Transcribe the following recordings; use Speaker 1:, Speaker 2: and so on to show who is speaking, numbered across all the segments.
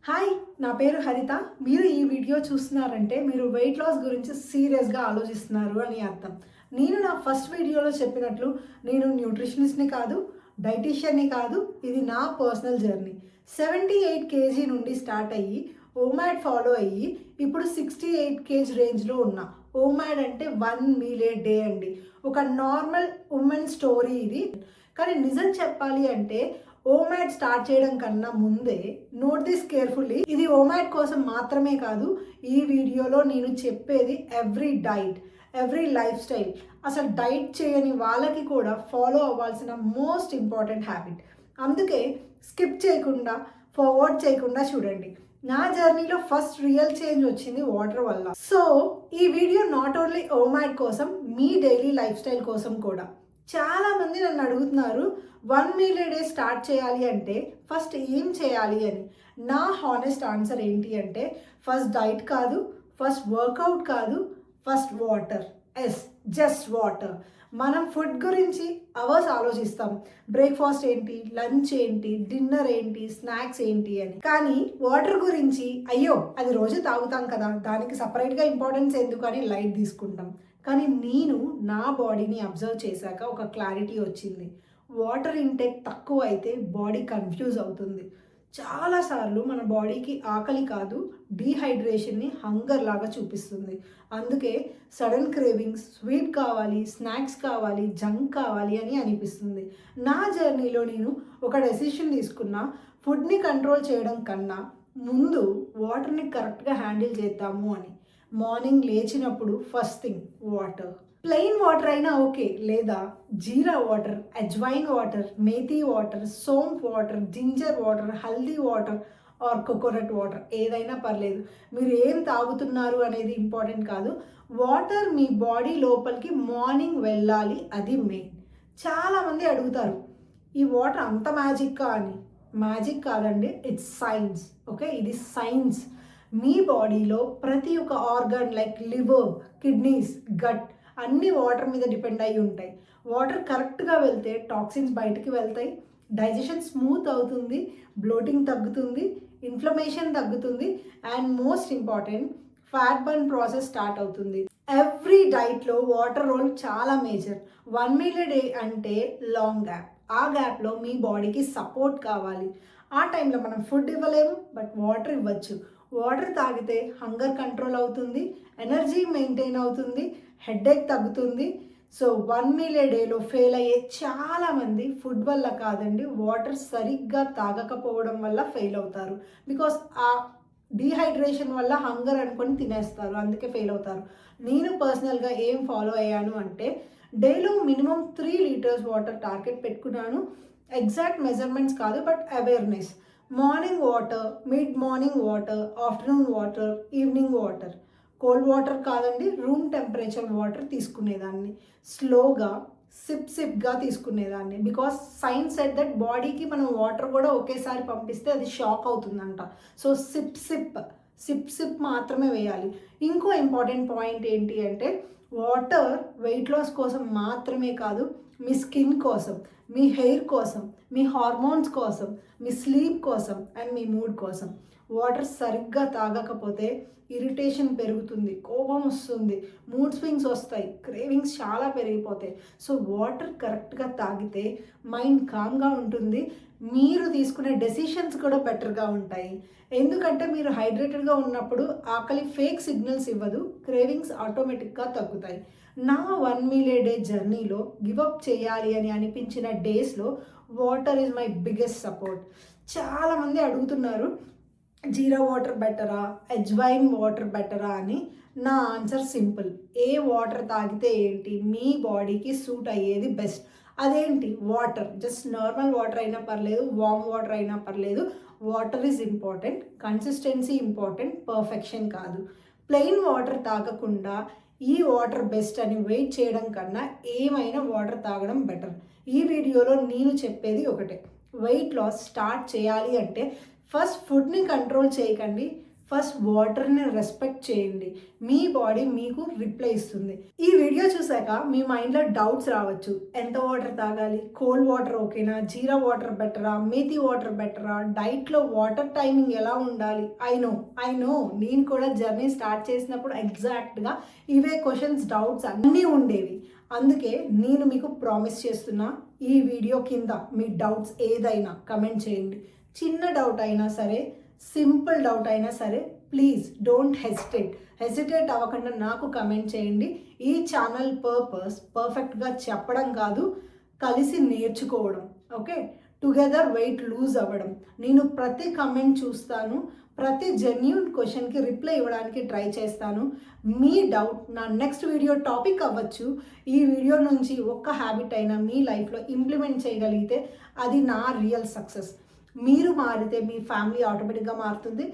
Speaker 1: Hi, నా పేరు హరిత. మీరు ఈ వీడియో చూస్తున్నారంటే మీరు వెయిట్ లాస్ గురించి సీరియస్గా ఆలోచిస్తున్నారు అని అర్థం. నేను నా ఫస్ట్ వీడియోలో చెప్పినట్లు నేను న్యూట్రిషనిస్ట్ని కాదు, డైటీషియన్ని కాదు. ఇది నా పర్సనల్ జర్నీ. 78 కేజీ నుండి స్టార్ట్ అయ్యి ఓమాడ్ ఫాలో అయ్యి ఇప్పుడు 68 కేజీ రేంజ్లో ఉన్నా. ఓమాడ్ అంటే 1 మీల్ ఏ డే అండి. ఒక నార్మల్ ఉమెన్ స్టోరీ ఇది. కానీ నిజం చెప్పాలి అంటే ఓమాడ్ స్టార్ట్ చేయడం కన్నా ముందే నోట్ దిస్ కేర్ఫుల్లీ, ఇది ఓమాడ్ కోసం మాత్రమే కాదు. ఈ వీడియోలో నేను చెప్పేది every diet, every life style, అసలు డైట్ చేయని వాళ్ళకి కూడా ఫాలో అవ్వాల్సిన మోస్ట్ ఇంపార్టెంట్ హ్యాబిట్. అందుకే స్కిప్ చేయకుండా, ఫార్వర్డ్ చేయకుండా చూడండి. నా జర్నీలో ఫస్ట్ రియల్ చేంజ్ వచ్చింది వాటర్ వల్ల. సో ఈ వీడియో నాట్ ఓన్లీ ఓమాడ్ కోసం, మీ డైలీ లైఫ్ స్టైల్ కోసం కూడా. చాలామంది నన్ను అడుగుతున్నారు 1 మీల్ ఏ డే స్టార్ట్ చేయాలి అంటే ఫస్ట్ ఏం చేయాలి అని. నా హానెస్ట్ ఆన్సర్ ఏంటి అంటే ఫస్ట్ డైట్ కాదు, ఫస్ట్ వర్కౌట్ కాదు, ఫస్ట్ వాటర్. Just water. మనం ఫుడ్ గురించి అవర్స్ ఆలోచిస్తాం. బ్రేక్ఫాస్ట్ ఏంటి, లంచ్ ఏంటి, డిన్నర్ ఏంటి, స్నాక్స్ ఏంటి అని. కానీ వాటర్ గురించి అయ్యో అది రోజు తాగుతాం కదా, దానికి సపరేట్గా ఇంపార్టెన్స్ ఎందుకు అని లైట్ తీసుకుంటాం. కానీ నేను నా బాడీని అబ్జర్వ్ చేశాక ఒక క్లారిటీ వచ్చింది. వాటర్ ఇంటేక్ తక్కువ అయితే బాడీ కన్ఫ్యూజ్ అవుతుంది. చాలాసార్లు మన బాడీకి ఆకలి కాదు, డీహైడ్రేషన్ని హంగర్ లాగా చూపిస్తుంది. అందుకే సడన్ క్రేవింగ్స్, స్వీట్ కావాలి, స్నాక్స్ కావాలి, జంక్ కావాలి అని అనిపిస్తుంది. నా జర్నీలో నేను ఒక డెసిషన్ తీసుకున్నా, ఫుడ్ని కంట్రోల్ చేయడం కన్నా ముందు వాటర్ని కరెక్ట్గా హ్యాండిల్ చేద్దాము అని. మార్నింగ్ లేచినప్పుడు first thing water. Plain water అయినా ఓకే, లేదా jeera water, ajwain water, methi water, saunf water, ginger water, haldi water or coconut water, ఏదైనా పర్లేదు. మీరు ఏం తాగుతున్నారు అనేది ఇంపార్టెంట్ కాదు. వాటర్ మీ బాడీ లోపలికి మార్నింగ్ వెళ్ళాలి, అది మెయిన్. చాలామంది అడుగుతారు ఈ వాటర్ అంత మ్యాజిక్కా అని. మ్యాజిక్ కాదండి, ఇట్స్ సైన్స్. ఓకే, ఇది సైన్స్. మీ బాడీలో ప్రతి ఒక్క organ like liver, kidneys, gut అన్నీ వాటర్ మీద డిపెండ్ అయ్యి ఉంటాయి. వాటర్ కరెక్ట్గా వెళ్తే టాక్సిన్స్ బయటికి వెళ్తాయి, డైజెషన్ స్మూత్ అవుతుంది, బ్లోటింగ్ తగ్గుతుంది, ఇన్ఫ్లమేషన్ తగ్గుతుంది, and most important fat burn process start అవుతుంది. ఎవ్రీ డైట్లో వాటర్ రోల్ చాలా మేజర్. 1 మీల్ ఏ డే అంటే లాంగ్ గ్యాప్. ఆ గ్యాప్లో మీ బాడీకి సపోర్ట్ కావాలి. ఆ టైంలో మనం ఫుడ్ ఇవ్వలేము, బట్ వాటర్ ఇవ్వచ్చు. వాటర్ తాగితే హంగర్ కంట్రోల్ అవుతుంది, ఎనర్జీ మెయింటైన్ అవుతుంది, హెడేక్ తగ్గుతుంది. సో 1 మీల్ ఏ డేలో ఫెయిల్ అయ్యే చాలామంది ఫుడ్ వల్ల కాదండి, వాటర్ సరిగ్గా తాగకపోవడం వల్ల ఫెయిల్ అవుతారు. బికాస్ ఆ డీహైడ్రేషన్ వల్ల హంగర్ అనుకొని తినేస్తారు, అందుకే ఫెయిల్ అవుతారు. నేను పర్సనల్గా ఏం ఫాలో అయ్యాను అంటే డేలో మినిమం 3 లీటర్స్ వాటర్ టార్గెట్ పెట్టుకున్నాను. ఎగ్జాక్ట్ మెజర్మెంట్స్ కాదు, but awareness. Morning water, mid morning water, afternoon water, evening water. Cold water కాదండి, రూమ్ టెంపరేచర్ వాటర్ తీసుకునేదాన్ని. స్లోగా సిప్గా తీసుకునేదాన్ని. బికాస్ సైన్స్ సెడ్ దట్ బాడీకి మనం వాటర్ కూడా ఒకేసారి పంపిస్తే అది షాక్ అవుతుందంట. సో సిప్ మాత్రమే వేయాలి. ఇంకో ఇంపార్టెంట్ పాయింట్ ఏంటి అంటే వాటర్ వెయిట్ లాస్ కోసం మాత్రమే కాదు, మీ స్కిన్ కోసం, మీ హెయిర్ కోసం, మీ హార్మోన్స్ కోసం, మీ స్లీప్ కోసం అండ్ మీ మూడ్ కోసం. వాటర్ సరిగ్గా తాగకపోతే ఇరిటేషన్ పెరుగుతుంది, కోపం వస్తుంది, మూడ్ స్వింగ్స్ వస్తాయి, క్రేవింగ్స్ చాలా పెరిగిపోతాయి. సో వాటర్ కరెక్ట్గా తాగితే మైండ్ కామ్గా ఉంటుంది, మీరు తీసుకునే డెసిషన్స్ కూడా బెటర్గా ఉంటాయి. ఎందుకంటే మీరు హైడ్రేటెడ్గా ఉన్నప్పుడు ఆకలి ఫేక్ సిగ్నల్స్ ఇవ్వదు, క్రేవింగ్స్ ఆటోమేటిక్గా తగ్గుతాయి. నా 1 మీల్ ఏ డే జర్నీలో గివప్ చేయాలి అని అనిపించిన డేస్లో water is my biggest support. చాలామంది అడుగుతున్నారు జీరా వాటర్ బెటరా, అజ్వైన్ వాటర్ బెటరా అని. నా ఆన్సర్ సింపుల్. ఏ వాటర్ తాగితే ఏంటి, మీ బాడీకి సూట్ అయ్యేది బెస్ట్. అదేంటి వాటర్, జస్ట్ నార్మల్ వాటర్ అయినా పర్లేదు, వామ్ వాటర్ అయినా పర్లేదు. Water is important, consistency important, perfection కాదు. ప్లెయిన్ వాటర్ తాగకుండా ఈ వాటర్ బెస్ట్ అని వెయిట్ చేయడం కన్నా ఏమైనా వాటర్ తాగడం బెటర్. ఈ వీడియోలో నేను చెప్పేది ఒకటే, వెయిట్ లాస్ స్టార్ట్ చేయాలి అంటే ఫస్ట్ ఫుడ్ని కంట్రోల్ చేయకండి, ఫస్ట్ వాటర్ని రెస్పెక్ట్ చేయండి. మీ బాడీ మీకు రిప్లై ఇస్తుంది. ఈ వీడియో చూసాక మీ మైండ్లో డౌట్స్ రావచ్చు. ఎంత వాటర్ తాగాలి, కోల్డ్ వాటర్ ఓకేనా, జీరా వాటర్ బెటరా, మేథీ వాటర్ బెటరా, డైట్లో వాటర్ టైమింగ్ ఎలా ఉండాలి? ఐ నో నేను కూడా జర్నీ స్టార్ట్ చేసినప్పుడు ఎగ్జాక్ట్గా ఇవే క్వశ్చన్స్, డౌట్స్ అన్నీ ఉండేవి. అందుకే నేను మీకు ప్రామిస్ చేస్తున్నా, ఈ వీడియో కింద మీ డౌట్స్ ఏదైనా కమెంట్ చేయండి. చిన్న డౌట్ అయినా సరే, సింపుల్ డౌట్ అయినా సరే, ప్లీజ్ డోంట్ హెసిటేట్ అవ్వకుండా నాకు కమెంట్ చేయండి. ఈ ఛానల్ పర్పస్ పర్ఫెక్ట్గా చెప్పడం కాదు, కలిసి నేర్చుకోవడం. ఓకే, టుగెదర్ వెయిట్ లూజ్ అవ్వడం. నేను ప్రతి కమెంట్ చూస్తాను, ప్రతి జెన్యూన్ క్వశ్చన్కి రిప్లై ఇవ్వడానికి ట్రై చేస్తాను. మీ డౌట్ నా నెక్స్ట్ వీడియో టాపిక్ అవ్వచ్చు. ఈ వీడియో నుంచి ఒక్క హ్యాబిట్ అయినా మీ లైఫ్లో ఇంప్లిమెంట్ చేయగలిగితే అది నా రియల్ సక్సెస్. మీరు మారితే మీ ఫ్యామిలీ ఆటోమేటిక్గా మారుతుంది.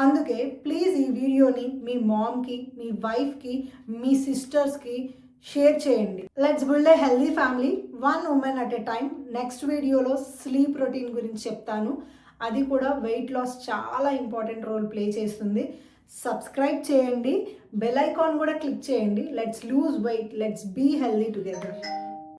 Speaker 1: అందుకే ప్లీజ్ ఈ వీడియోని మీ మామ్కి, మీ వైఫ్కి, మీ సిస్టర్స్కి షేర్ చేయండి. Let's build a healthy family, 1 woman at a time. Next వీడియోలో స్లీప్ రొటీన్ గురించి చెప్తాను. అది కూడా వెయిట్ లాస్ చాలా ఇంపార్టెంట్ రోల్ ప్లే చేస్తుంది. సబ్స్క్రైబ్ చేయండి, బెల్ ఐకాన్ కూడా క్లిక్ చేయండి. Let's lose weight, let's be healthy together.